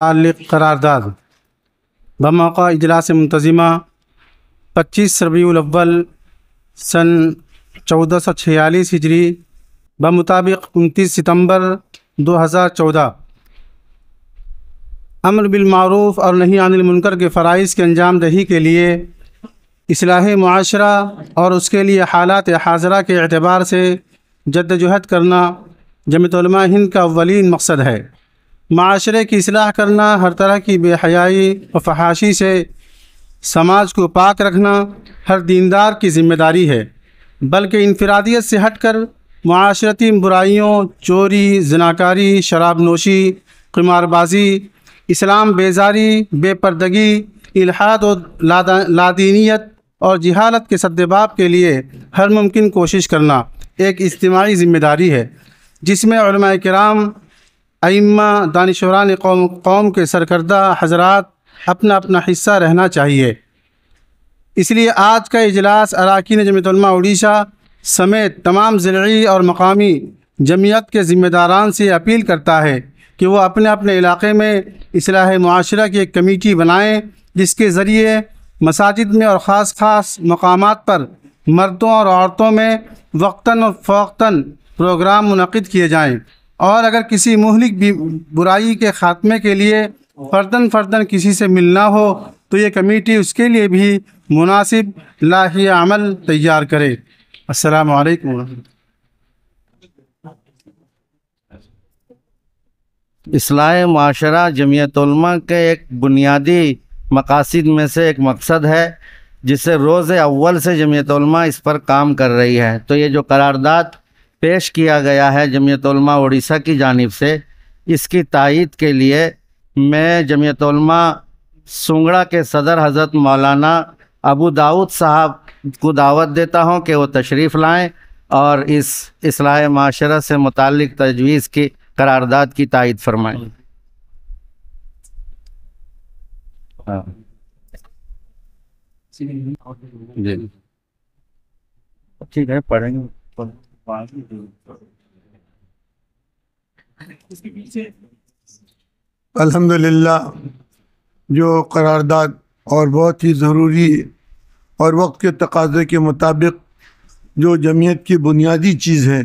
ताल्लुक़ करारदाद बमौक़ा इजलास मुंतज़िमा 25 रबीउल अव्वल सन 1446 हिजरी बमुताबिक़ 29 सितंबर 2014 अम्र बिल मारूफ़ और नही अनिल मुनकर के फ़राइज़ के अंजाम दही के लिए इस्लाह मुआशरा और उसके लिए हालात हाज़िरा के एतबार से जद्दोजहद करना जमीयत उलमा हिंद का अव्वलीन मकसद है। माशरे की इस्लाह करना, हर तरह की बेहयाई व फहाशी से समाज को पाक रखना हर दीनदार की ज़िम्मेदारी है, बल्कि इनफरादियत से हटकर मुआशरती बुराइयों, चोरी, ज़िनाकारी, शराब नोशी, क़िमारबाज़ी, इस्लाम बेजारी, बेपर्दगी, इल्हाद और लादीनियत और जिहालत के सद्देबाब के लिए हर मुमकिन कोशिश करना एक इज्तिमाई ज़िम्मेदारी है, जिसमें उलमाए किराम, अइम्मा, दानिशवरान कौम के सरकर्दा हज़रात अपना अपना हिस्सा रहना चाहिए। इसलिए आज का इजलास अरकान जमीयत उलमा उड़ीसा समेत तमाम ज़िलई और मकामी जमीयत के ज़िम्मेदारान से अपील करता है कि वो अपने अपने इलाक़े में इस्लाह मुआशरा की एक कमेटी बनाएँ, जिसके ज़रिए मसाजिद में और ख़ास मकामात पर मर्दों और औरतों में वक्तन और फ़ौक़तन प्रोग्राम मुनक़िद किए जाएँ, और अगर किसी मुहलिक बुराई के ख़ात्मे के लिए फ़र्दन किसी से मिलना हो तो ये कमेटी उसके लिए भी मुनासिब लाही अमल तैयार करे। अस्सलामु अलैकुम। इस्लाह माशरा जमीयत उलमा के एक बुनियादी मकासद में से एक मकसद है, जिसे रोज़ अव्वल से जमीयत उलमा इस पर काम कर रही है। तो ये जो करारदाद पेश किया गया है जमीयत उलमा उड़ीसा की जानिब से, इसकी तायीद के लिए मैं जमीयत उलमा सुंगड़ा के सदर हज़रत मौलाना अबू दाऊद साहब को दावत देता हूँ कि वो तशरीफ़ लाएँ और इस इस्लाह माशरा से मुताल्लिक़ तजवीज़ की करारदाद की तायीद फरमाएँ। जी ठीक है, पढ़ेंगे। अल्हम्दुलिल्लाह, जो करारदाद और बहुत ही ज़रूरी और वक्त के तकाज़े के मुताबिक जो जमीयत की बुनियादी चीज़ है,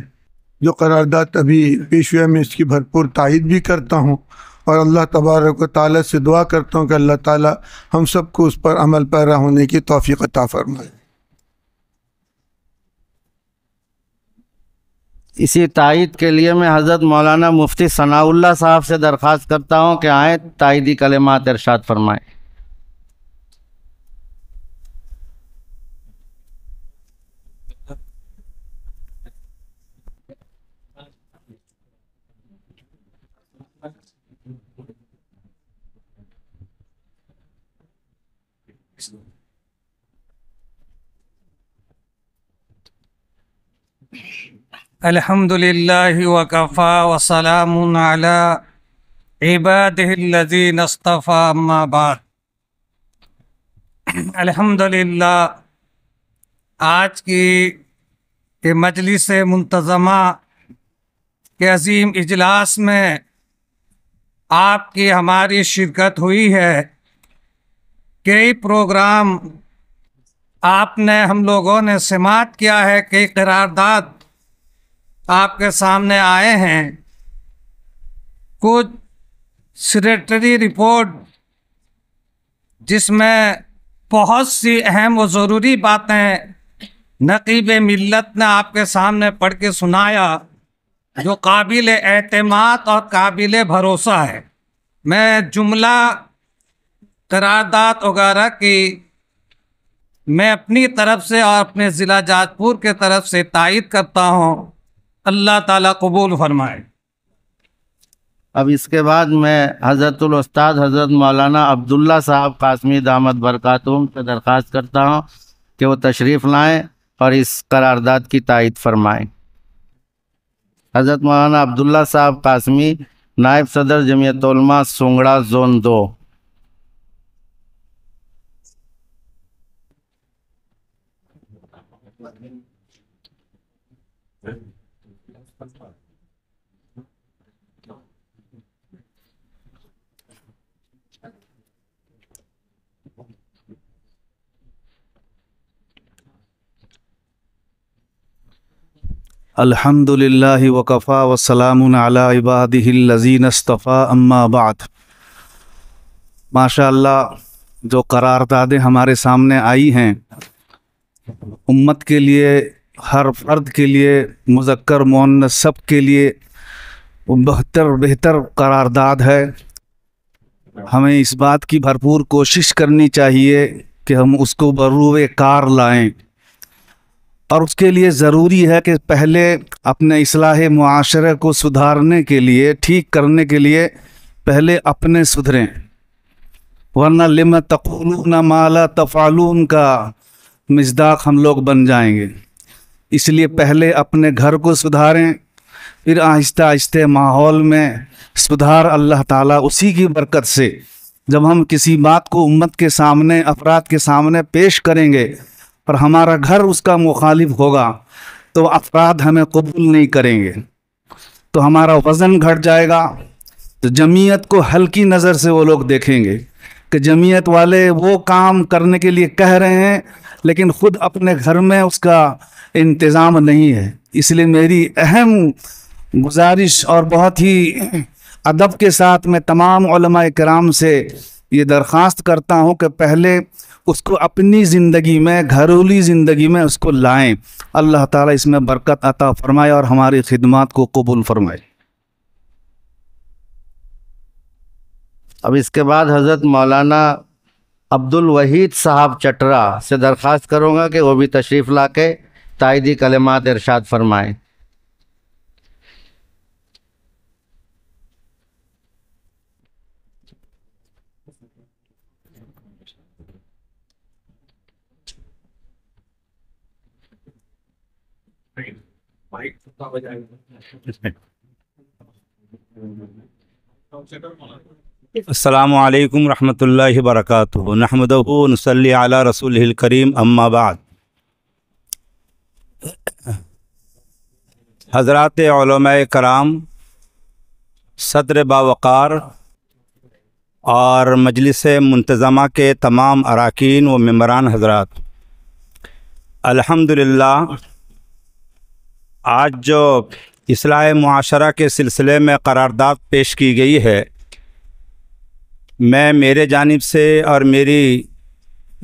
जो करारदाद अभी पेश हुआ, मैं इसकी भरपूर तायीद भी करता हूँ और अल्लाह तबारक व तआला से दुआ करता हूँ कि अल्लाह ताला हम सबको उस पर अमल पैरा होने की तौफ़ीक़ अता फ़रमाए। इसी तायीद के लिए मैं हज़रत मौलाना मुफ्ती सनाउल्लाह साहब से दरख्वास्त करता हूँ कि आए तायीदी कलिमात इरशाद फरमाएँ। अल्हम्दुलिल्लाहि व कफ़ा व सलामुन अला इबादिहिल्लज़ीना इस्तफ़ा, अम्मा बाद। अल्हम्दुलिल्लाह, आज की मजलिस मुंतज़मा के अज़ीम इजलास में आपकी हमारी शिरकत हुई है। कई प्रोग्राम आपने हम लोगों ने समाअत किया है, कई करारदाद आपके सामने आए हैं। कुछ सेक्रेटरी रिपोर्ट जिसमें बहुत सी अहम व ज़रूरी बातें नक़ीब मिल्लत ने आपके सामने पढ़ के सुनाया, जो काबिल एतमाद और काबिल भरोसा है। मैं जुमला करारदाद वगैरह की मैं अपनी तरफ से और अपने ज़िला जाजपुर के तरफ से तायीद करता हूँ। अल्लाह ताला कबूल फरमाए। अब इसके बाद मैं हज़रतुल उस्ताद हज़रत मौलाना अब्दुल्ला साहब कासमी दामत बरकातुहुम से दरख्वास्त करता हूँ कि वो तशरीफ़ लाएँ और इस करारदाद की तायीद फरमाएँ। हज़रत मौलाना अब्दुल्ला साहब कासमी, नायब सदर जमीयत उलमा सुंगड़ा ज़ोन 2। अल्हम्दुलिल्लाहि वकफ़ा वस्सलामुन अला इबादिहिल्लज़ीन इस्तफ़ा अम्मा बाद। माशाअल्लाह, जो करारदादें हमारे सामने आई हैं, उम्मत के लिए, हर फ़र्द के लिए, मुज़क्कर मुअन्नस सब के लिए बेहतर करारदाद है। हमें इस बात की भरपूर कोशिश करनी चाहिए कि हम उसको बरूए कार लाएं, और उसके लिए ज़रूरी है कि पहले अपने इस्लाह मुआशरे को सुधारने के लिए, ठीक करने के लिए पहले अपने सुधरें, वरना लिमा तक़ूलून मा ला तफ़अलून का मिज़दाक़ हम लोग बन जाएंगे। इसलिए पहले अपने घर को सुधारें, फिर आहिस्ता आहिस्ता माहौल में सुधार अल्लाह ताला उसी की बरकत से जब हम किसी बात को उम्मत के सामने, अफराद के सामने पेश करेंगे पर हमारा घर उसका मुखालिफ होगा तो अफराद हमें कबूल नहीं करेंगे, तो हमारा वज़न घट जाएगा। तो जमीयत को हल्की नज़र से वो लोग देखेंगे कि जमीयत वाले वो काम करने के लिए कह रहे हैं लेकिन ख़ुद अपने घर में उसका इंतज़ाम नहीं है। इसलिए मेरी अहम गुजारिश और बहुत ही अदब के साथ मैं तमाम उलमाए किराम से ये दरख्वास्त करता हूँ कि पहले उसको अपनी ज़िंदगी में, घरेलू ज़िंदगी में उसको लाएं। अल्लाह ताला इसमें बरकत अता फ़रमाए और हमारी खिदमत को कबूल फ़रमाए। अब इसके बाद हज़रत मौलाना अब्दुल वहीद साहब चटरा से दरख्वास्त करूँगा कि वो भी तशरीफ़ लाके ताइदी कलिमात इरशाद फरमाएँ। अस्सलामु अलैकुम रहमतुल्लाहि बरकातुहू। नहमदुहू व नुसल्ली अला रसूलिहिल करीम, अम्मा बाद। हज़रात उलमाए कराम, सदर बावक़ार और मजलिस मुंतज़मा के तमाम अराकीन व मेंबरान हज़रात, अल्हम्दुलिल्लाह आज जो इस्लाह मुआशरा के सिलसिले में करारदाद पेश की गई है, मैं मेरे जानिब से और मेरी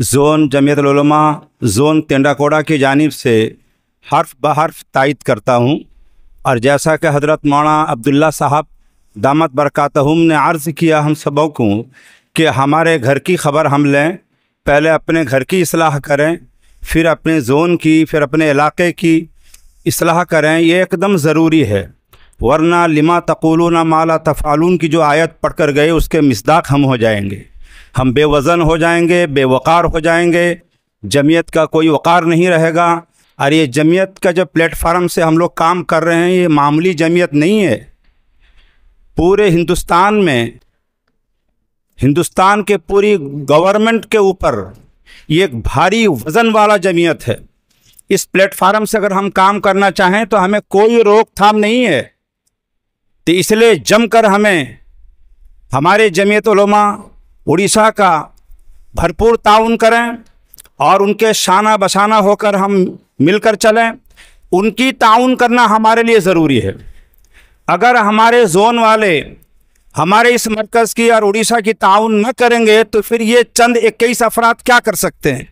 ज़ोन जमीयतुल उलमा ज़ोन तेंडाकोड़ा की जानिब से हर्फ ब हर्फ तायद करता हूँ। और जैसा कि हज़रत मौलाना अब्दुल्ला साहब दामत बरकातहुम ने अर्ज़ किया हम सबों को कि हमारे घर की ख़बर हम लें, पहले अपने घर की इस्लाह करें, फिर अपने ज़ोन की, फिर अपने इलाक़े की इस्लाह करें, ये एकदम ज़रूरी है। वरना लिमा तक़ूलून मा ला तफ़अलून की जो आयत पढ़ कर गए उसके मिस्दाक़ हम हो जाएंगे, हम बेवज़न हो जाएंगे, बेवक़ार हो जाएंगे, जमीयत का कोई वक़ार नहीं रहेगा। और ये जमीयत का जो प्लेटफार्म से हम लोग काम कर रहे हैं, ये मामूली जमीयत नहीं है। पूरे हिंदुस्तान में, हिंदुस्तान के पूरी गवर्नमेंट के ऊपर ये एक भारी वज़न वाला जमीयत है। इस प्लेटफार्म से अगर हम काम करना चाहें तो हमें कोई रोकथाम नहीं है। तो इसलिए जमकर हमें हमारे जमीयत उलमा उड़ीसा का भरपूर ताउन करें और उनके शाना बशाना होकर हम मिलकर चलें। उनकी ताउन करना हमारे लिए ज़रूरी है। अगर हमारे जोन वाले हमारे इस मरकज़ की और उड़ीसा की ताउन न करेंगे तो फिर ये चंद 21 अफराद क्या कर सकते हैं।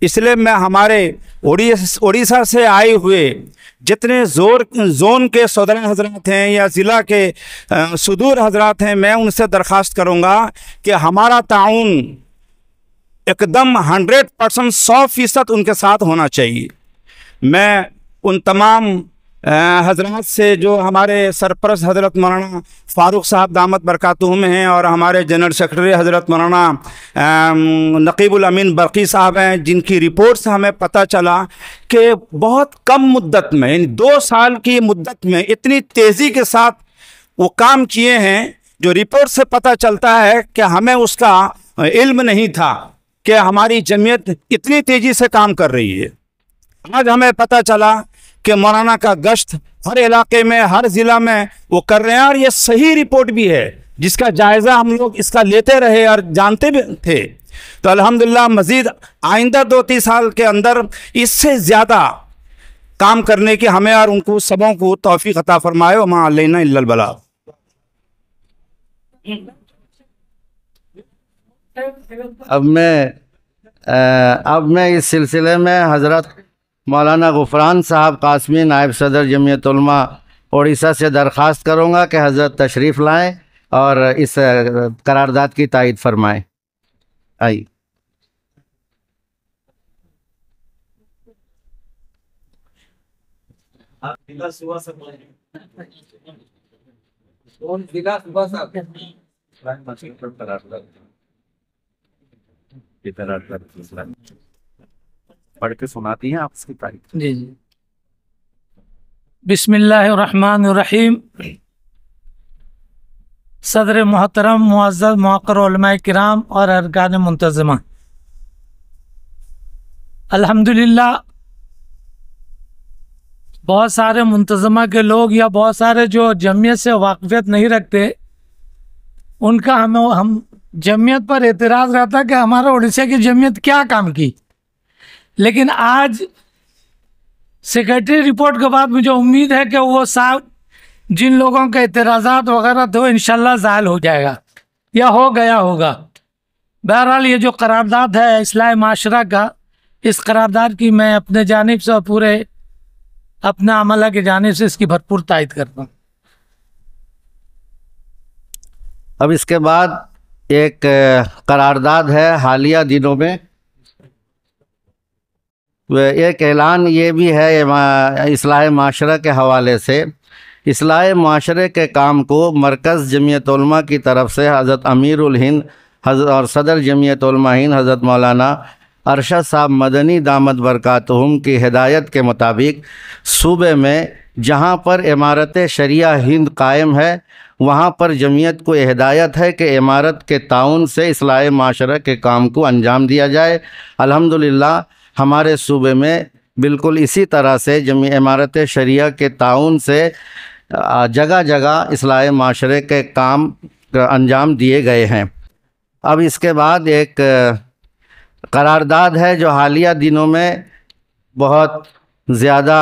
इसलिए मैं हमारे उड़ीसा से आए हुए जितने ज़ोन के सदर हजरात हैं या ज़िला के सुदूर हजरात हैं, मैं उनसे दरख्वास्त करूँगा कि हमारा ताउन एकदम 100% 100% उनके साथ होना चाहिए। मैं उन तमाम हजरात से जो हमारे सरपरस्त हज़रत मौलाना फ़ारूक साहब दामत बरकातुहुम हैं और हमारे जनरल सेक्रेटरी हज़रत मौलाना नकीबुल अमीन बरकी साहब हैं, जिनकी रिपोर्ट से हमें पता चला कि बहुत कम मुद्दत में, यानी 2 साल की मुद्दत में इतनी तेज़ी के साथ वो काम किए हैं, जो रिपोर्ट से पता चलता है कि हमें उसका इल्म नहीं था कि हमारी जमीयत इतनी तेज़ी से काम कर रही है। आज हमें पता चला कि मौलाना का गश्त हर इलाके में, हर ज़िला में वो कर रहे हैं और ये सही रिपोर्ट भी है जिसका जायज़ा हम लोग इसका लेते रहे और जानते भी थे। तो अल्हम्दुलिल्लाह मज़ीद आइंदा 2-3 साल के अंदर इससे ज़्यादा काम करने की हमें और उनको सबों को तौफीक अता फरमाए। व मा अलैना इल्लल बलाग। अब मैं इस सिलसिले में हज़रत मौलाना गुफरान साहब कासमी नायब सदर जमीयत उलमा उड़ीसा से दरख्वास्त करूँगा कि हज़रत तशरीफ़ लाएँ और इस करारदाद की तायीद फरमाएँ। आइए। पढ़ के सुनाती हैं आप इसकी तारीफ। जी जी। बिस्मिल्लाहिर्रहमानिर्रहीम। सदर मोहतरम मुअज़्ज़ज़ मुअक्कर उलमाए किराम और अरकान मुंतज़िमा, अल्हम्दुलिल्लाह बहुत सारे मुंतज़िमा के लोग या बहुत सारे जो जमीयत से वाक़फ़ियत नहीं रखते, उनका हम जमीयत पर एतराज़ रहता है कि हमारा उड़ीसा की जमीयत क्या काम की। लेकिन आज सेक्रेटरी रिपोर्ट के बाद मुझे उम्मीद है कि वो साहब जिन लोगों के एतराज़ात वगैरह थे इंशाल्लाह ज़ायल हो जाएगा या हो गया होगा। बहरहाल ये जो करारदाद है इस्लाह माशरा का, इस करारदाद की मैं अपने जानिब से और पूरे अपने अमला की जानिब से इसकी भरपूर तायद करता हूँ। अब इसके बाद एक करारदाद है हालिया दिनों में, एक ऐलान ये भी है इस्लाह माशरा के हवाले से। इस्लाह माशरे के काम को मरकज़ जमीयत उलमा की तरफ से हज़रत अमीरुल हिंद और सदर जमीयत उलमा हिंद हज़रत मौलाना अरशद साहब मदनी दामद बरकातुहुम की हिदायत के मुताबिक सूबे में जहाँ पर इमारत शरिया हिंद कायम है, वहाँ पर जमीयत को हिदायत है कि इमारत के ताउन से इस्लाह माशरा के काम को अंजाम दिया जाए। अल्हम्दुलिल्लाह हमारे सूबे में बिल्कुल इसी तरह से इमारत शरिया के ताउन से जगह जगह इस्लाह माशरे के काम अंजाम दिए गए हैं। अब इसके बाद एक करारदाद है जो हालिया दिनों में बहुत ज़्यादा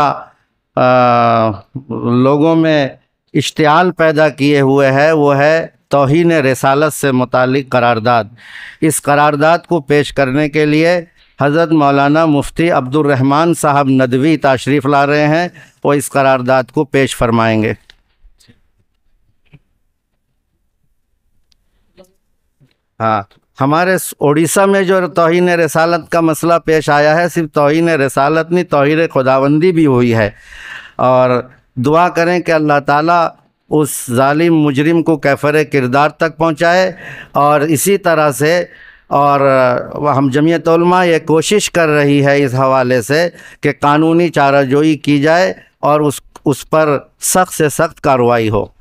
लोगों में इश्तियाल पैदा किए हुए है, वो है तौहीन रिसालत से मुतालिक करारदाद। इस करारदाद को पेश करने के लिए हज़रत मौलाना मुफ्ती अब्दुर्रहमान साहब नदवी तशरीफ़ ला रहे हैं, वो इस करारदाद को पेश फरमाएंगे। हाँ, हमारे उड़ीसा में जो तौहीन रिसालत का मसला पेश आया है, सिर्फ तौहीन रिसालत नहीं, तौहीन खुदाबंदी भी हुई है। और दुआ करें कि अल्लाह ताला उस जालिम मुजरिम को कैफर किरदार तक पहुँचाए। और इसी तरह से और हम जमीयत उलमा ये कोशिश कर रही है इस हवाले से कि कानूनी चाराजोई की जाए और उस पर सख्त से सख्त कार्रवाई हो।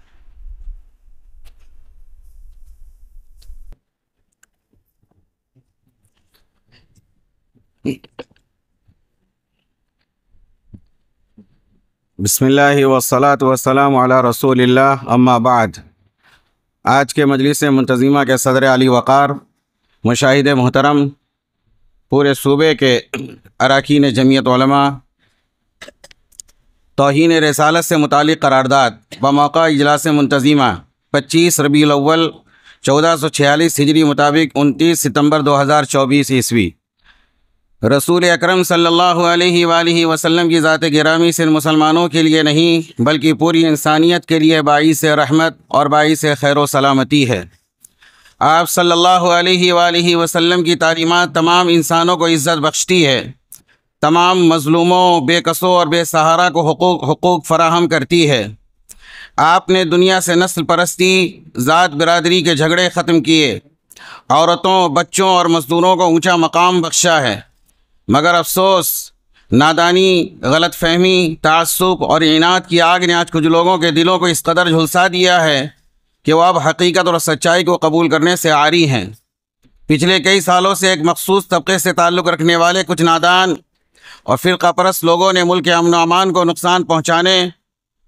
बिस्मिल्लाहि वस्सलातु वस्सलामु अला रसूलिल्लाह, अम्मा बाद। आज के मजलिस मुंतज़िमा के सदर अली वक़ार, मुशाहिद मोहतरम, पूरे सूबे के अरकान जमीयत उलमा, तौहीन रिसालत से मुतालिक करारदाद बमौक़ा इजलास मुंतज़िमा 25 रबीउल अव्वल 1446 हिजरी मुताबिक 29 सितंबर 2024 ईस्वी रसूल अकरम सल्लल्लाहु अलैहि वसल्लम की ज़ात गिरामी से मुसलमानों के लिए नहीं बल्कि पूरी इंसानियत के लिए बाइस रहमत और बाइस खैर व सलामती है। आप सल्लल्लाहु अलैहि वसल्लम की तालीमात तमाम इंसानों को इज़्ज़त बख्शती है, तमाम मज़लूमों, बेकसों और बेसहारा को हुकूक़ फ़राहम करती है। आपने दुनिया से नस्ल परस्ती, ज़ात बिरादरी के झगड़े ख़त्म किए, औरतों, बच्चों और मज़दूरों को ऊँचा मकाम बख्शा है। मगर अफसोस, नादानी, गलत फहमी, तासुब और इनाद की आग ने आज कुछ लोगों के दिलों को इस कदर झुलसा दिया है कि वह अब हकीकत और सच्चाई को कबूल करने से आरी हैं। पिछले कई सालों से एक मखसूस तबके से ताल्लुक़ रखने वाले कुछ नादान और फ़िरक़ा परस्त लोगों ने मुल्क के अमन व अमान को नुकसान पहुँचाने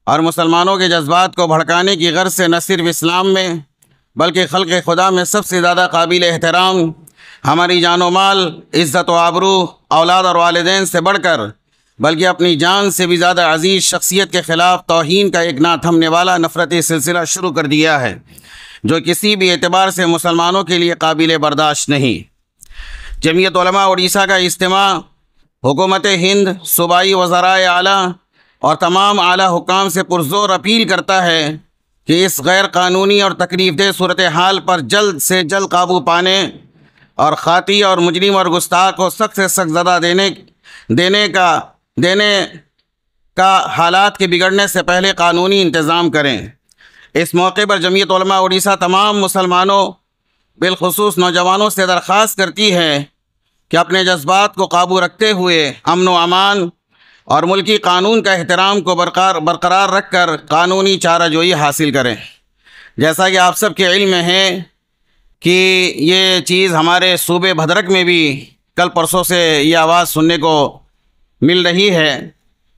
और मुसलमानों के जज्बात को भड़काने की गर्ज से न सिर्फ इस्लाम में बल्कि खल्क़ खुदा में सबसे ज़्यादा काबिल एहतराम, हमारी जानो माल, इज़्ज़त व आबरू, औलाद और वालिदैन से बढ़कर बल्कि अपनी जान से भी ज़्यादा अजीज़ शख्सियत के ख़िलाफ़ तौहीन का एक ना थमने वाला नफ़रती सिलसिला शुरू कर दिया है, जो किसी भी एतबार से मुसलमानों के लिए काबिल बर्दाश्त नहीं। जमीयत उलमा उड़ीसा का इज्तिमा हुकूमत हिंद, सूबाई वज़राए आला और तमाम आला हुकाम से पुरज़ोर अपील करता है कि इस गैर कानूनी और तकलीफ़देह सूरत हाल पर जल्द से जल्द काबू पाने और ख़ाती और मुजरिम और गुस्ताख को सख्त से सख्त सज़ा देने का हालात के बिगड़ने से पहले कानूनी इंतज़ाम करें। इस मौके पर जमीयत उलमा उड़ीसा तमाम मुसलमानों बिलखुसूस नौजवानों से दरख्वास्त करती है कि अपने जज्बात को काबू रखते हुए अमन व अमान और मुल्की कानून का एहतराम को बरकरार रख कर कानूनी चाराजोई हासिल करें। जैसा कि आप सब के इल्म में है कि ये चीज़ हमारे सूबे भद्रक में भी कल परसों से ये आवाज़ सुनने को मिल रही है।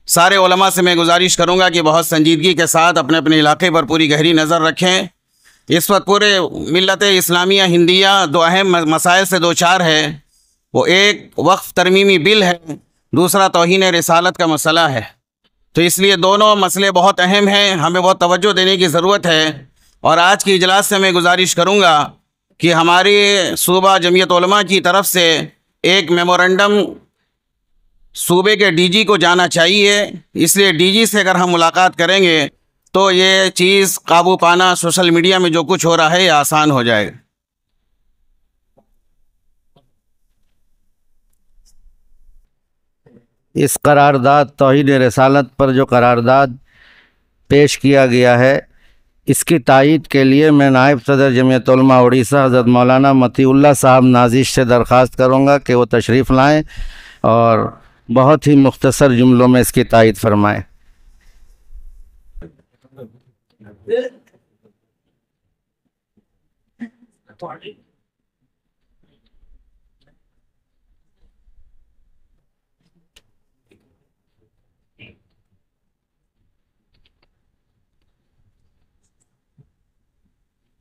सारे उलमा से मैं गुजारिश करूँगा कि बहुत संजीदगी के साथ अपने अपने इलाके पर पूरी गहरी नज़र रखें। इस वक्त पूरे मिल्लत इस्लामिया हिंदिया दो अहम मसाइल से दो चार है। वो एक वक्फ तरमीमी बिल है, दूसरा तौहीन रिसालत का मसला है। तो इसलिए दोनों मसले बहुत अहम हैं, हमें बहुत तवज्जो देने की ज़रूरत है। और आज की इजलास से मैं गुजारिश करूँगा कि हमारी सूबा जमीयत उलमा की तरफ से एक मेमोरेंडम सूबे के डीजी को जाना चाहिए। इसलिए डीजी से अगर हम मुलाकात करेंगे तो ये चीज़ काबू पाना, सोशल मीडिया में जो कुछ हो रहा है, ये आसान हो जाएगा। इस करारदाद तौहीन रिसालत पर जो करारदाद पेश किया गया है, इसकी तायीद के लिए मैं नायब सदर जमीयत उलमा उड़ीसा हज़रत मौलाना मतीउल्लाह साहब नाजिश से दरख्वास्त करूँगा कि वो तशरीफ़ लाएँ और बहुत ही मुख्तसर जुमलों में इसकी तायीद फरमाएँ।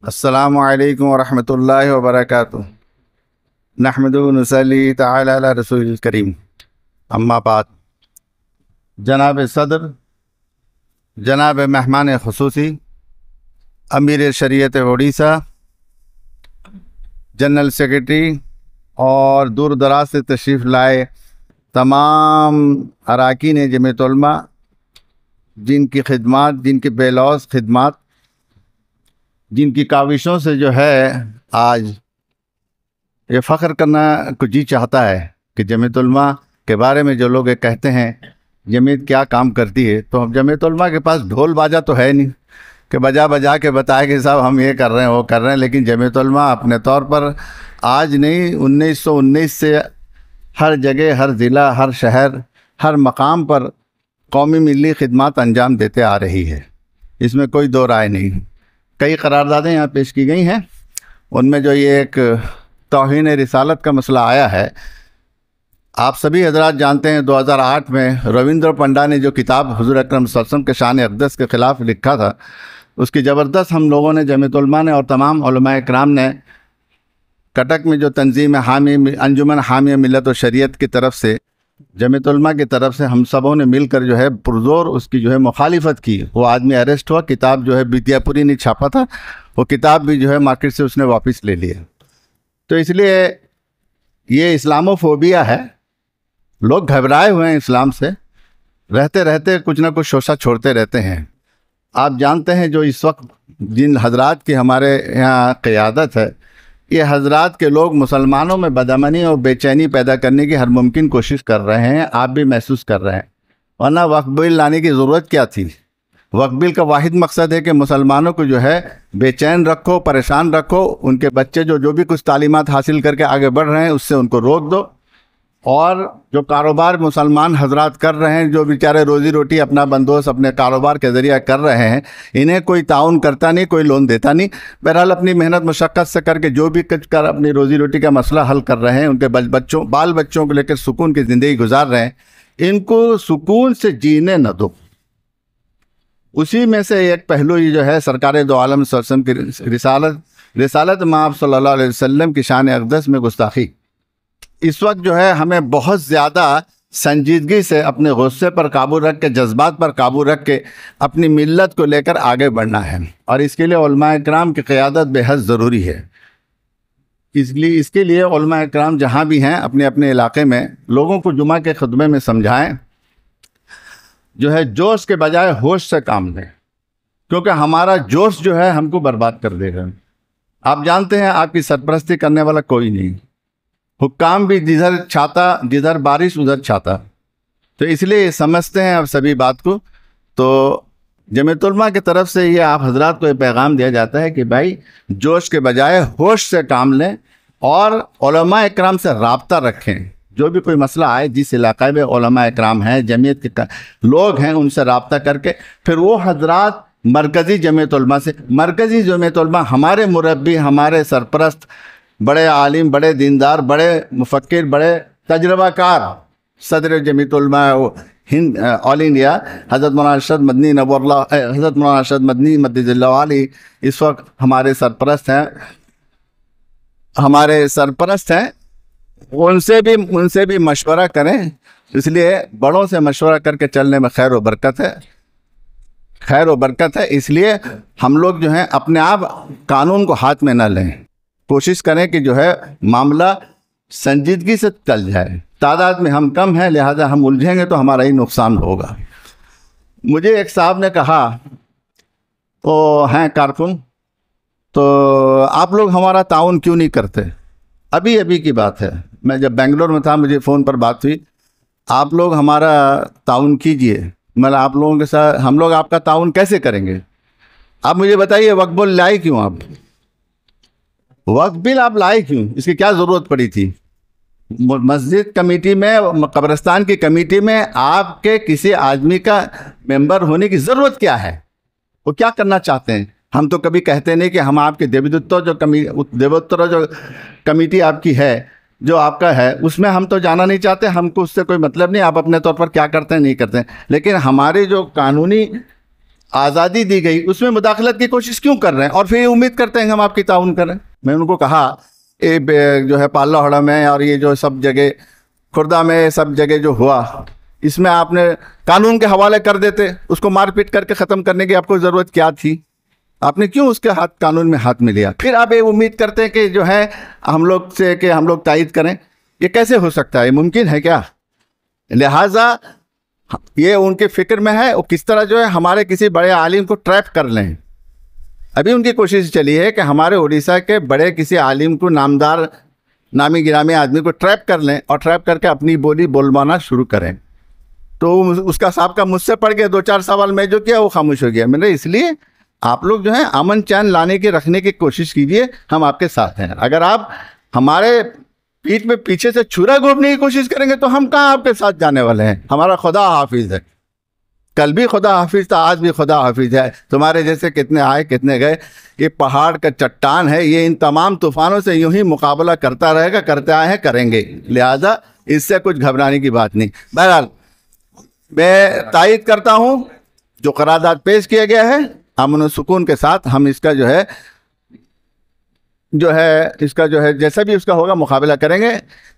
अस्सलामु अलैकुम वरहमतुल्लाहि वबरकातुहू। नहमदुहु व नुसल्ली तआला अला रसूलिल करीम। अम्मा बाद। जनाब सदर, जनाब मेहमान खुसूसी, अमीर शरीयत उड़ीसा, जनरल सेक्रेटरी और दूर दराज से तशरीफ़ लाए तमाम अरकान जमीयत उलमा, जिनकी खिदमत, जिनकी बेलौस खिदमत, जिनकी काविशों से जो है आज ये फ़ख्र करना को जी चाहता है कि जमीयत उलमा के बारे में जो लोग ये कहते हैं जमीयत क्या काम करती है, तो जमीयत उलमा के पास ढोल बाजा तो है नहीं कि बजा बजा के बताए कि साहब हम ये कर रहे हैं वो कर रहे हैं। लेकिन जमीयत उलमा अपने तौर पर आज नहीं, 1919 से हर जगह, हर ज़िला, हर शहर, हर मकाम पर कौमी मिली खिदमत अंजाम देते आ रही है। इसमें कोई दो राय नहीं। कई करारदादें यहाँ पेश की गई हैं, उनमें जो ये एक तौहीन रिसालत का मसला आया है, आप सभी हजरात जानते हैं 2008 में रविंद्र पंडा ने जो किताब हुज़ूर अकरम सल्लल्लाहु अलैहि वसल्लम के शान अक़दस के ख़िलाफ़ लिखा था, उसकी ज़बरदस्त हम लोगों ने जमीयत उलमा ने और तमाम उलमाए किराम ने कटक में जो तंजीम अंजुमन हामिया मिल्लत और शरीयत की तरफ से, जमीयत उलमा की तरफ से हम सबों ने मिलकर जो है पुरज़ोर उसकी जो है मुखालिफत की। वो आदमी अरेस्ट हुआ, किताब जो है विद्यापुरी ने छापा था, वो किताब भी जो है मार्केट से उसने वापस ले लिया। तो इसलिए ये इस्लामोफोबिया है, लोग घबराए हुए हैं इस्लाम से, रहते रहते कुछ ना कुछ शोशा छोड़ते रहते हैं। आप जानते हैं जो इस वक्त जिन हजरात की हमारे यहाँ क़यादत है, ये हजरात के लोग मुसलमानों में बदअमनी और बेचैनी पैदा करने की हर मुमकिन कोशिश कर रहे हैं। आप भी महसूस कर रहे हैं, वरना वक्फ बिल लाने की ज़रूरत क्या थी। वक्फ बिल का वाहिद मकसद है कि मुसलमानों को जो है बेचैन रखो, परेशान रखो, उनके बच्चे जो भी कुछ तालीमात हासिल करके आगे बढ़ रहे हैं उससे उनको रोक दो, और जो कारोबार मुसलमान हजरात कर रहे हैं, जो बेचारे रोज़ी रोटी अपना बंदोबस्त अपने कारोबार के ज़रिए कर रहे हैं, इन्हें कोई ताउन करता नहीं, कोई लोन देता नहीं। बहरहाल अपनी मेहनत मशक्क़त से करके जो भी कुछ कर अपनी रोज़ी रोटी का मसला हल कर रहे हैं, उनके बाल बच्चों को लेकर सुकून की ज़िंदगी गुजार रहे हैं। इनको सुकून से जीने न दो। उसी में से एक पहलू ये जो है सरकार दो आलम सल्लल्लाहु अलैहि वसल्लम की रिसालत माब सल्लल्लाहु अलैहि वसल्लम की शान अक़दस में गुस्ताखी। इस वक्त जो है हमें बहुत ज़्यादा संजीदगी से अपने गुस्से पर काबू रख के, जज्बात पर काबू रख के अपनी मिल्लत को लेकर आगे बढ़ना है, और इसके लिए उलमा इकराम की क़यादत बेहद ज़रूरी है। इसके लिए उलमा इकराम जहाँ भी हैं अपने अपने इलाके में लोगों को जुमा के खुतबे में समझाएं, जो है जोश के बजाय होश से काम लें, क्योंकि हमारा जोश जो है हमको बर्बाद कर देगा। आप जानते हैं आपकी सरपरस्ती करने वाला कोई नहीं, हुक्काम भी जिधर छाता, जिधर बारिश उधर छाता। तो इसलिए समझते हैं अब सभी बात को। तो जमीयत उलमा की तरफ से ये आप हजरात को ये पैगाम दिया जाता है कि भाई जोश के बजाय होश से काम लें और उलमा इकराम से राब्ता रखें। जो भी कोई मसला आए, जिस इलाक़े में उलमा इकराम हैं, जमीयत के लोग हैं, उनसे राब्ता करके फिर वो हजरात मरकज़ी जमीयत उलमा से, मरकज़ी जमीयत उलमा हमारे मुरब्बी, हमारे सरपरस्त, बड़े आलिम, बड़े दीनदार, बड़े मुफक्किर, बड़े तजर्बाकार सदर जमीयत उलमा हिंद ऑल इंडिया हज़रत मौलाना अरशद मदनी नवल्ला, हज़रत मौलाना अरशद मदनी मद्दिज़िल्लाहु आली इस वक्त हमारे सरपरस्त हैं। उनसे भी मशवरा करें। इसलिए बड़ों से मशवरा करके चलने में खैर व बरकत है। इसलिए हम लोग जो हैं अपने आप कानून को हाथ में न लें, कोशिश करें कि जो है मामला संजीदगी से चल जाए। तादाद में हम कम हैं, लिहाजा हम उलझेंगे तो हमारा ही नुकसान होगा। मुझे एक साहब ने कहा, तो हैं कारकुन, तो आप लोग हमारा ताउन क्यों नहीं करते? अभी की बात है, मैं जब बेंगलोर में था मुझे फ़ोन पर बात हुई, आप लोग हमारा ताउन कीजिए। मतलब आप लोगों के साथ हम लोग आपका ताउन कैसे करेंगे? आप मुझे बताइए, वक्फ बिल लाए क्यों? आप वक्फ बिल आप लाए क्यों? इसकी क्या ज़रूरत पड़ी थी? मस्जिद कमेटी में, कब्रिस्तान की कमेटी में आपके किसी आदमी का मेंबर होने की ज़रूरत क्या है? वो क्या करना चाहते हैं? हम तो कभी कहते नहीं कि हम आपके देवोत्तर जो कमेटी आपकी है, जो आपका है, उसमें हम तो जाना नहीं चाहते, हमको उससे कोई मतलब नहीं, आप अपने तौर पर क्या करते हैं नहीं करते हैं। लेकिन हमारे जो कानूनी आज़ादी दी गई उसमें मुदाखलत की कोशिश क्यों कर रहे हैं और फिर उम्मीद करते हैं हम आपकी ताउन करें? मैं उनको कहा, ये जो है पाल्लाहड़ा में और ये जो सब जगह खुर्दा में सब जगह जो हुआ, इसमें आपने कानून के हवाले कर देते, उसको मारपीट करके ख़त्म करने की आपको ज़रूरत क्या थी? आपने क्यों उसके कानून में हाथ में लिया? फिर आप ये उम्मीद करते हैं कि जो है हम लोग से कि हम लोग तायद करें। ये कैसे हो सकता है? मुमकिन है क्या? लिहाजा ये उनके फ़िक्र में है वो किस तरह जो है हमारे किसी बड़े आलिम को ट्रैप कर लें। अभी उनकी कोशिश चली है कि हमारे उड़ीसा के बड़े किसी आलिम को, नामदार, नामी गिरामी आदमी को ट्रैप कर लें और ट्रैप करके अपनी बोली बोलवाना शुरू करें। तो उसका साहब का मुझसे पड़ गया, 2-4 सवाल मैं जो किया वो खामोश हो गया। मैंने इसलिए आप लोग जो है अमन चैन लाने की, रखने की कोशिश कीजिए, हम आपके साथ हैं। अगर आप हमारे पीठ में पीछे से छुरा घोंपने की कोशिश करेंगे तो हम कहाँ आपके साथ जाने वाले हैं? हमारा खुदा हाफिज़ है, कल भी खुदा हाफिज़ था, आज भी खुदा हाफिज़ है। तुम्हारे जैसे कितने आए कितने गए, ये पहाड़ का चट्टान है, ये इन तमाम तूफ़ानों से यूं ही मुकाबला करता रहेगा, करते आए हैं, करेंगे। लिहाजा इससे कुछ घबराने की बात नहीं। बहरहाल मैं तायद करता हूँ जो करारदाद पेश किया गया है, अमन और सुकून के साथ हम इसका जो है जैसा भी उसका होगा मुकाबला करेंगे।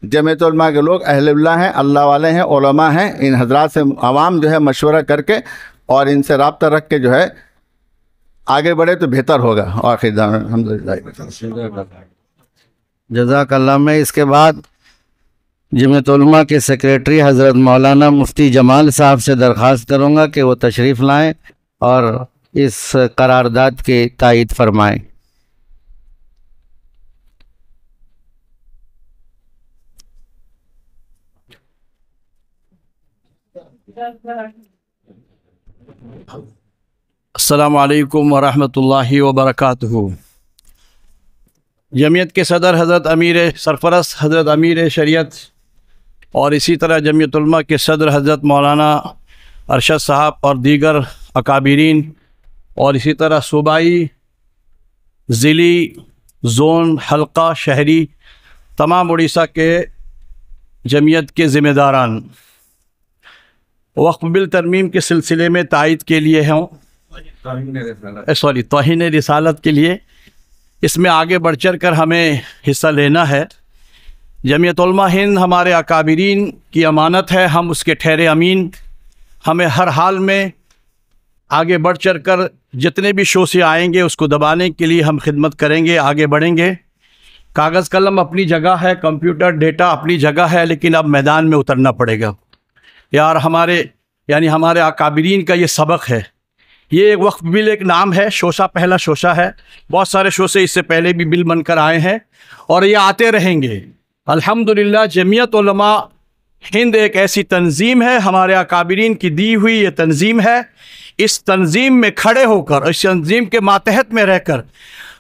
जमीयत उलमा के लोग अहलुल्लाह हैं, अल्लाह वाले हैं, उलमा हैं। इन हजरात से आवाम जो है मशवरा करके और इनसे राब्ता रख के जो है आगे बढ़े तो बेहतर होगा। आखिर जज़ाकल्लाह। मैं इसके बाद जमीयत उलमा के सेक्रेटरी हज़रत मौलाना मुफ्ती जमाल साहब से दरख्वास्त करूँगा कि वो तशरीफ़ लाएँ और इस करारदाद की तायद फरमाएँ। अस्सलामु अलैकुम वरहमतुल्लाहि वबरकातुहू। जमीयत के सदर हज़रत अमीर सरफरस्त हज़रत अमीर शरीयत और इसी तरह जमीयत उलमा के सदर हज़रत मौलाना अरशद साहब और दीगर अकाबिरीन और इसी तरह सूबाई, ज़िली, ज़ोन, हल्का, शहरी तमाम उड़ीसा के जमीयत के ज़िम्मेदारान वक्फ बिल तरमीम के सिलसिले में तायद के लिए हों, तौहीन रिसालत के लिए इसमें आगे बढ़ चढ़ कर हमें हिस्सा लेना है। जमीयत उलमा हिंद हमारे अकाबिरीन की अमानत है, हम उसके ठहरे अमीन। हमें हर हाल में आगे बढ़ चढ़ कर जितने भी शोशे आएंगे उसको दबाने के लिए हम खिदमत करेंगे, आगे बढ़ेंगे। कागज़ कलम अपनी जगह है, कंप्यूटर डेटा अपनी जगह है, लेकिन अब मैदान में उतरना पड़ेगा यार। हमारे अकाबिरीन का ये सबक है। ये एक वक्फ बिल एक नाम है, शोशा पहला शोशा है। बहुत सारे शोशे इससे पहले भी बिल बनकर आए हैं और ये आते रहेंगे। अल्हम्दुलिल्लाह जमीयत उलमा हिंद एक ऐसी तंजीम है, हमारे अकाबिरीन की दी हुई ये तंजीम है। इस तंजीम में खड़े होकर, इस तंजीम के मातहत में रहकर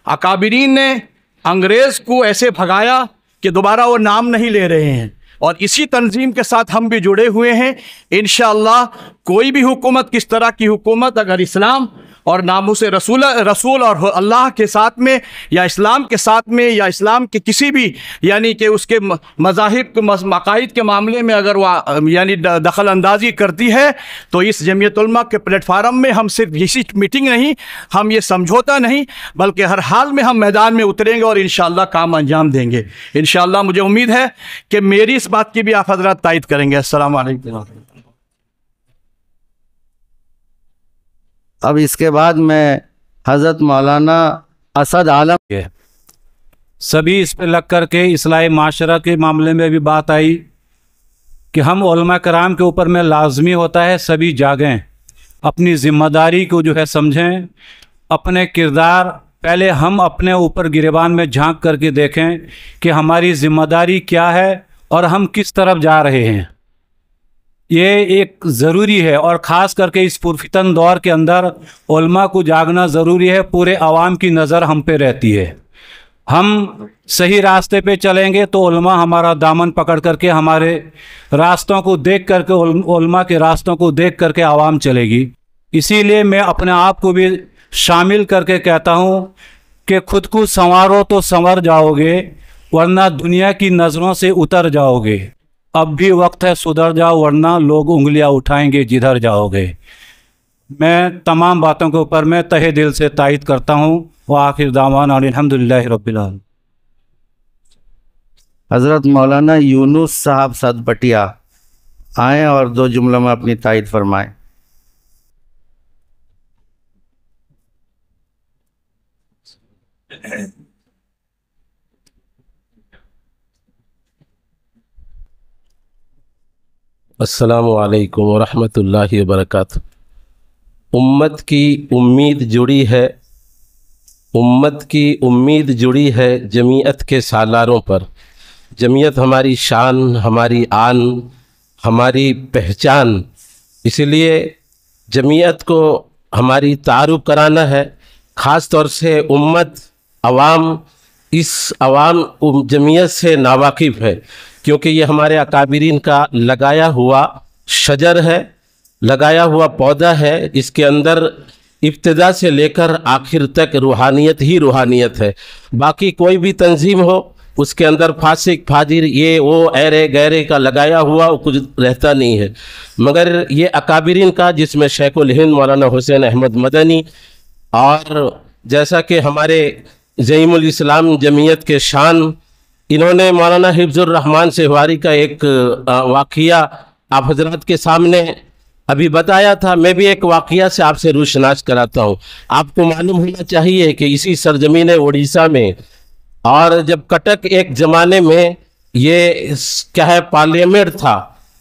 अकाबिरीन ने अंग्रेज़ को ऐसे भगाया कि दोबारा वो नाम नहीं ले रहे हैं, और इसी तंजीम के साथ हम भी जुड़े हुए हैं। इंशाअल्लाह कोई भी हुकूमत, किस तरह की हुकूमत, अगर इस्लाम और नामूस रसूल और अल्लाह के साथ में, या इस्लाम के साथ में, या इस्लाम के किसी भी यानी कि उसके मज़ाहिब के मकाइद के मामले में अगर वह यानी दखल अंदाजी करती है, तो इस जमीयत उलमा के प्लेटफार्म में हम सिर्फ इसी मीटिंग नहीं, हम ये समझौता नहीं, बल्कि हर हाल में हम मैदान में उतरेंगे और इंशाअल्लाह काम अंजाम देंगे। इंशाअल्लाह मुझे उम्मीद है कि मेरी इस बात की भी आप हज़रात तायद करेंगे। अस्सलाम वालेकुम। अब इसके बाद मैं हज़रत मौलाना असद आलम के सभी इस पर लग कर के इस्लाही माशरा के मामले में भी बात आई कि हम उलमा कराम के ऊपर में लाजमी होता है सभी जागें, अपनी ज़िम्मेदारी को जो है समझें, अपने किरदार पहले हम अपने ऊपर गिरेबान में झांक करके देखें कि हमारी ज़िम्मेदारी क्या है और हम किस तरफ जा रहे हैं। ये एक ज़रूरी है, और ख़ास करके इस पुरफितन दौर के अंदर उलमा को जागना ज़रूरी है। पूरे आवाम की नज़र हम पे रहती है। हम सही रास्ते पे चलेंगे तो उलमा हमारा दामन पकड़ करके हमारे रास्तों को देख करके, उलमा के रास्तों को देख करके आवाम चलेगी। इसीलिए मैं अपने आप को भी शामिल करके कहता हूँ कि खुद को संवारो तो संवर जाओगे, वरना दुनिया की नज़रों से उतर जाओगे। अब भी वक्त है सुधर जाओ, वरना लोग उंगलियां उठाएंगे जिधर जाओगे। मैं तमाम बातों के ऊपर मैं तहे दिल से तायद करता हूँ। व आखिर दावाना अल्हम्दुलिल्लाहि रब्बिल आलमीन। हज़रत मौलाना यूनुस साहब सदपटिया आएँ और 2 जुमलों में अपनी तायद फरमाएँ। अस्सलामु अलैकुम वरहमतुल्लाहि वबरकातुहू। उम्मत की उम्मीद जुड़ी है, उम्मत की उम्मीद जुड़ी है जमीयत के सालारों पर। जमीयत हमारी शान, हमारी आन, हमारी पहचान, इसलिए जमीयत को हमारी तारुफ कराना है। ख़ास तौर से उम्मत, अवाम, इस अवाम जमीयत से नावाकिफ़ है, क्योंकि ये हमारे अकाबिरीन का लगाया हुआ शजर है, लगाया हुआ पौधा है। इसके अंदर इब्तिदा से लेकर आखिर तक रूहानियत ही रूहानियत है। बाकी कोई भी तंजीम हो, उसके अंदर फासिक, फाजिर, ये वो ऐरे गैरे का लगाया हुआ वो कुछ रहता नहीं है। मगर ये अकाबिरीन का, जिसमें शेखुल हिंद मौलाना हुसैन अहमद मदनी, और जैसा कि हमारे ज़ईमुल इस्लाम जमीयत के शान, इन्होंने मौलाना हिफ्जुर रहमान सेहवारी का एक वाक़िया आप हजरात के सामने अभी बताया था। मैं भी एक वाक़िया से आपसे रूशनास कराता हूँ। आपको मालूम होना चाहिए कि इसी सरजमीन उड़ीसा में, और जब कटक एक ज़माने में ये क्या है पार्लियामेंट था,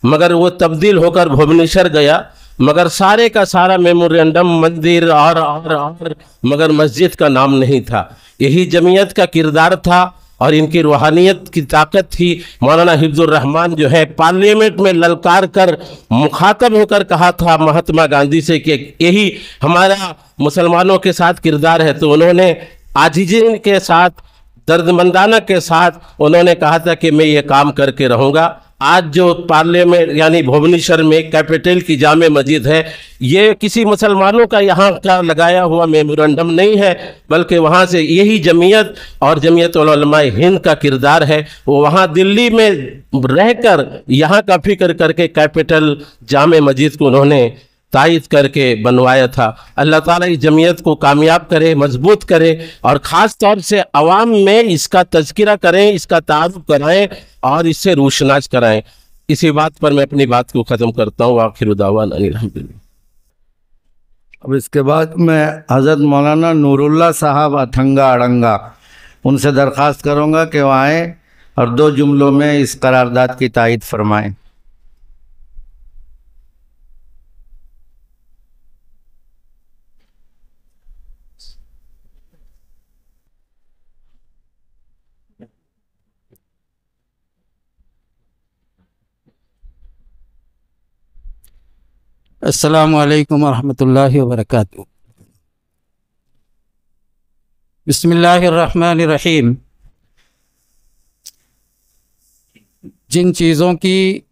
मगर वो तब्दील होकर भुवनेश्वर गया, मगर सारे का सारा मेमोरेंडम मंदिर और मगर मस्जिद का नाम नहीं था। यही जमीयत का किरदार था और इनकी रूहानियत की ताकत थी। मौलाना हिफ्जुर रहमान जो है पार्लियामेंट में ललकार कर मुखातब होकर कहा था महात्मा गांधी से कि यही हमारा मुसलमानों के साथ किरदार है। तो उन्होंने आजिज़ी के साथ, दर्दमंदाना के साथ उन्होंने कहा था कि मैं ये काम करके रहूँगा। आज जो पार्लियामेंट यानी भुवनेश्वर में कैपिटल की जामे मस्जिद है, ये किसी मुसलमानों का यहाँ का लगाया हुआ मेमोरेंडम नहीं है, बल्कि वहाँ से यही जमीयत और जमीयत उलमा हिंद का किरदार है। वो वहाँ दिल्ली में रहकर यहाँ का फिक्र करके कैपिटल जामे मस्जिद को उन्होंने तायद करके बनवाया था। अल्लाह ताला इस जमीयत को कामयाब करे, मजबूत करे और ख़ास तौर से अवाम में इसका तज़किरा करें, इसका तारुफ कराएं और इससे रोशनास कराएं। इसी बात पर मैं अपनी बात को ख़त्म करता हूँ। आखिर दावाना अल्हम्दुलिल्लाह। अब इसके बाद मैं हज़रत मौलाना नूरुल्लाह साहब अथंगा अड़ंगा उनसे दरख्वास्त करूँगा कि वो आएँ और 2 जुमलों में इस करारदाद की तायद फरमाएँ। अस्सलामु अलैकुम वरहमतुल्लाहि वबरकातुहू। बिस्मिल्लाहिर्रहमानिर्रहीम। जिन चीज़ों की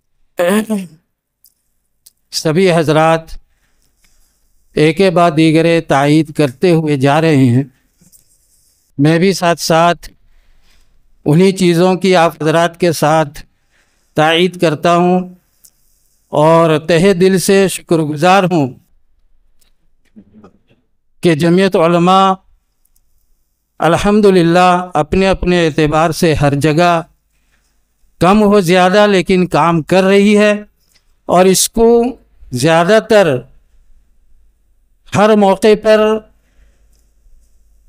सभी हजरात एक के बाद दीगरे तायीद करते हुए जा रहे हैं, मैं भी साथ साथ उन्हीं चीज़ों की आप हजरात के साथ तायीद करता हूँ और तहे दिल से शुक्रगुज़ार हूँ कि जमीयत उलमा अल्हम्दुलिल्लाह अपने अपने एतबार से हर जगह कम हो ज़्यादा लेकिन काम कर रही है और इसको ज़्यादातर हर मौके पर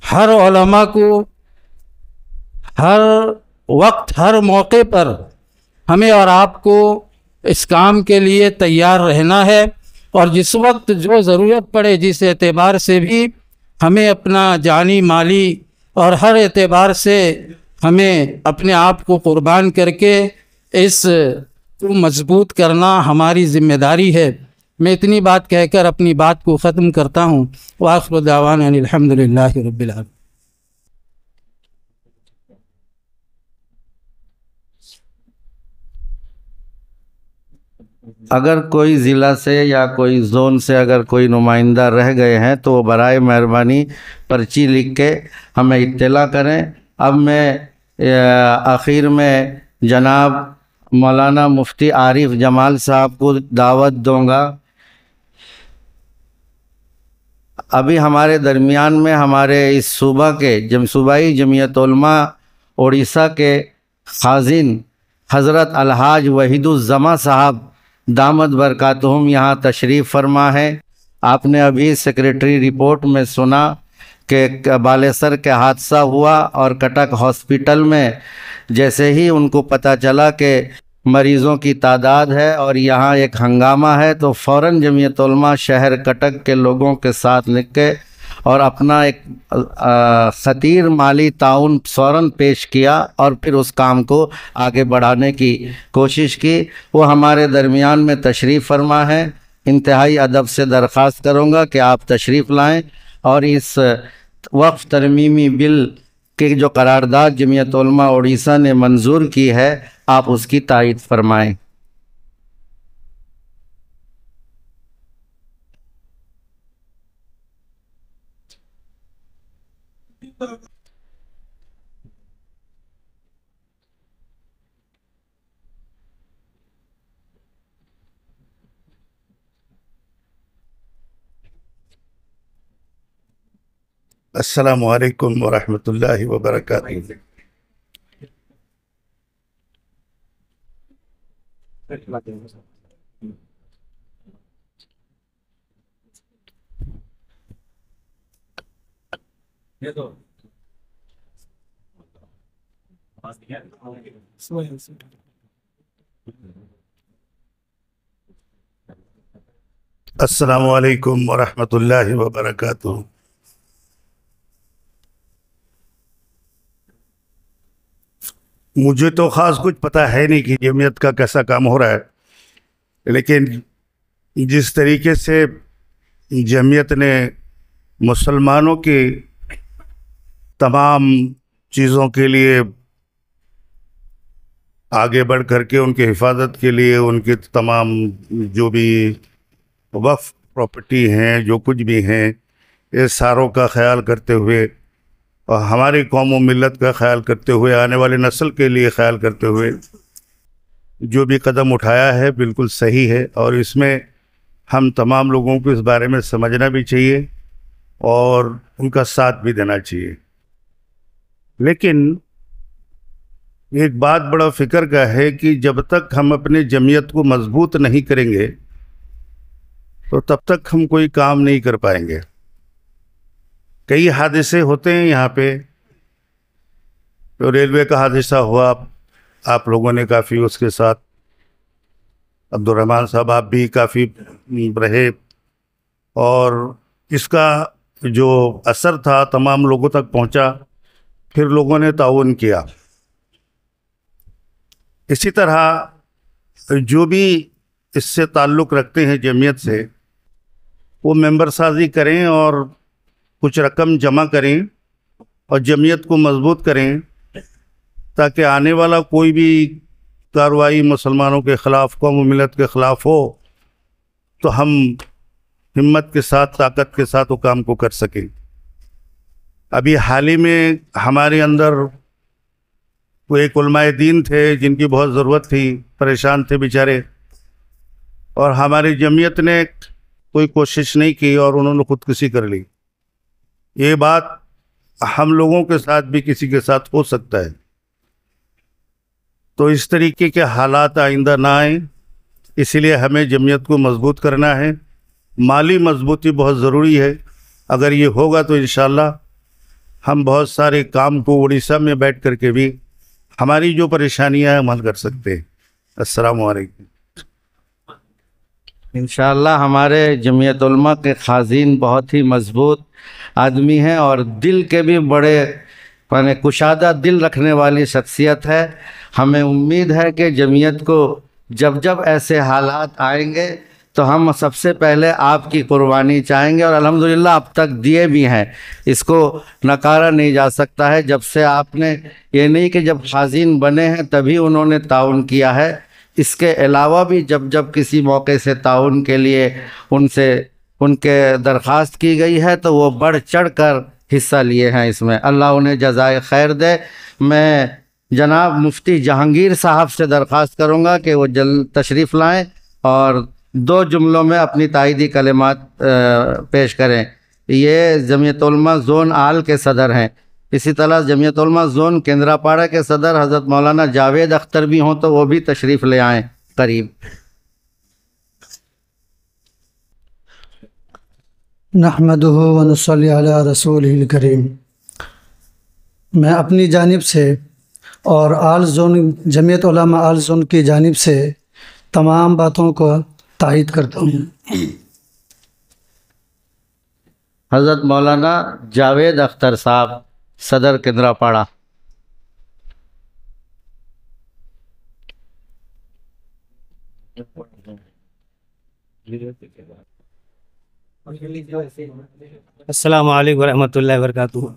हर उलमा को हर वक्त हर मौके पर हमें और आपको इस काम के लिए तैयार रहना है और जिस वक्त जो ज़रूरत पड़े, जिस एतबार से भी हमें अपना जानी माली और हर एतबार से हमें अपने आप को कुर्बान करके इस को मजबूत करना हमारी ज़िम्मेदारी है। मैं इतनी बात कहकर अपनी बात को ख़त्म करता हूँ। वाखिर दावाना अनिल हम्दुलिल्लाहि रब्बिल आलमीन। अगर कोई ज़िला से या कोई ज़ोन से अगर कोई नुमाइंदा रह गए हैं तो बराए मेहरबानी पर्ची लिख के हमें इत्तला करें। अब मैं आखिर में जनाब मौलाना मुफ्ती आरिफ जमाल साहब को दावत दूंगा। अभी हमारे दरमियान में हमारे इस सूबा के सूबाई जमीयत उलमा उड़ीसा के खाजिन हज़रत अलहाज वहीदुज़्ज़मा साहब दामद बरकातुहुम यहाँ तशरीफ़ फरमा है। आपने अभी सेक्रेटरी रिपोर्ट में सुना कि बालेसर के हादसा हुआ और कटक हॉस्पिटल में जैसे ही उनको पता चला कि मरीज़ों की तादाद है और यहाँ एक हंगामा है तो फ़ौरन जमीयत उलमा शहर कटक के लोगों के साथ लिख के और अपना एक ख़तीर माली ताउन फ़ौरन पेश किया और फिर उस काम को आगे बढ़ाने की कोशिश की। वो हमारे दरमियान में तशरीफ़ फरमा है। इंतहाई अदब से दरख्वास्त करूँगा कि आप तशरीफ़ लाएं और इस वक्फ़ तरमीमी बिल की जो करारदाद जमीयत उलमा उड़ीसा ने मंजूर की है आप उसकी तायीद फरमाएं। अस्सलामु अलैकुम वरहमतुल्लाहि वबरकातुहू। अस्सलामु अलैकुम वरहमतुल्लाहि वबरकातुहू। मुझे तो ख़ास कुछ पता है नहीं कि जमीयत का कैसा काम हो रहा है, लेकिन जिस तरीके से जमीयत ने मुसलमानों की तमाम चीज़ों के लिए आगे बढ़ करके उनकी हिफाजत के लिए उनके तमाम जो भी वक्फ प्रॉपर्टी हैं, जो कुछ भी हैं, ये सारों का ख्याल करते हुए और हमारी कौम व मिल्लत का ख्याल करते हुए, आने वाली नस्ल के लिए ख्याल करते हुए जो भी कदम उठाया है बिल्कुल सही है। और इसमें हम तमाम लोगों को इस बारे में समझना भी चाहिए और उनका साथ भी देना चाहिए। लेकिन एक बात बड़ा फिक्र का है कि जब तक हम अपने जमीयत को मजबूत नहीं करेंगे तो तब तक हम कोई काम नहीं कर पाएंगे। कई हादसे होते हैं यहाँ पे, तो रेलवे का हादसा हुआ, आप लोगों ने काफ़ी उसके साथ, अब्दुर्रहमान साहब आप भी काफ़ी रहे, और इसका जो असर था तमाम लोगों तक पहुँचा, फिर लोगों ने ताउन किया। इसी तरह जो भी इससे ताल्लुक़ रखते हैं जमीयत से, वो मेंबर साजी करें और कुछ रकम जमा करें और जमीयत को मजबूत करें, ताकि आने वाला कोई भी कार्रवाई मुसलमानों के ख़िलाफ़, कौम मिलत के ख़िलाफ़ हो तो हम हिम्मत के साथ, ताकत के साथ वो काम को कर सकें। अभी हाल ही में हमारे अंदर वो एक उलमाए दीन थे जिनकी बहुत ज़रूरत थी, परेशान थे बेचारे, और हमारी जमीयत ने कोई कोशिश नहीं की और उन्होंने खुदकुशी कर ली। ये बात हम लोगों के साथ भी किसी के साथ हो सकता है, तो इस तरीके के हालात आइंदा ना आए, इसलिए हमें जमीयत को मजबूत करना है। माली मजबूती बहुत ज़रूरी है। अगर ये होगा तो इंशाअल्लाह हम बहुत सारे काम को उड़ीसा में बैठ कर के भी हमारी जो परेशानियां हैं हम हल कर सकते हैं। अस्सलाम वालेकुम। इंशाअल्लाह हमारे जमीयत उलमा के खाज़ीन बहुत ही मजबूत आदमी हैं और दिल के भी बड़े माने कुशादा दिल रखने वाली शख्सियत है। हमें उम्मीद है कि जमीयत को जब जब ऐसे हालात आएंगे तो हम सबसे पहले आपकी कुर्बानी चाहेंगे, और अल्हम्दुलिल्लाह अब तक दिए भी हैं, इसको नकारा नहीं जा सकता है। जब से आपने, ये नहीं कि जब खाज़ीन बने हैं तभी उन्होंने ताउन किया है, इसके अलावा भी जब जब किसी मौके से ताउन के लिए उनसे उनके दरख्वास्त की गई है तो वो बढ़ चढ़ कर हिस्सा लिए हैं इसमें। अल्लाह उन्हें जज़ाए खैर दे। मैं जनाब मुफ्ती जहांगीर साहब से दरख्वास्त करूँगा कि वो जल्द तशरीफ़ लाएँ और 2 जुमलों में अपनी ताईदी कलिमात पेश करें। ये जमीयत उलमा ज़ोन आल के सदर हैं। इसी तरह जमीयत उलमा ज़ोन केंद्रापाड़ा के सदर हज़रत मौलाना जावेद अख्तर भी हों तो वो भी तशरीफ़ ले आएँ करीब। नहमदुहु व नुसल्ली अला रसूलिल करीम। मैं अपनी जानिब से और आल ज़ोन, जमीयत उलमा आल ज़ोन की जानिब से तमाम बातों को तायद करता हूँ। हज़रत मौलाना जावेद अख्तर साहब, सदर केंद्रापाड़ा। अस्सलामु अलैकुम व रहमतुल्लाहि व बरकातुहू।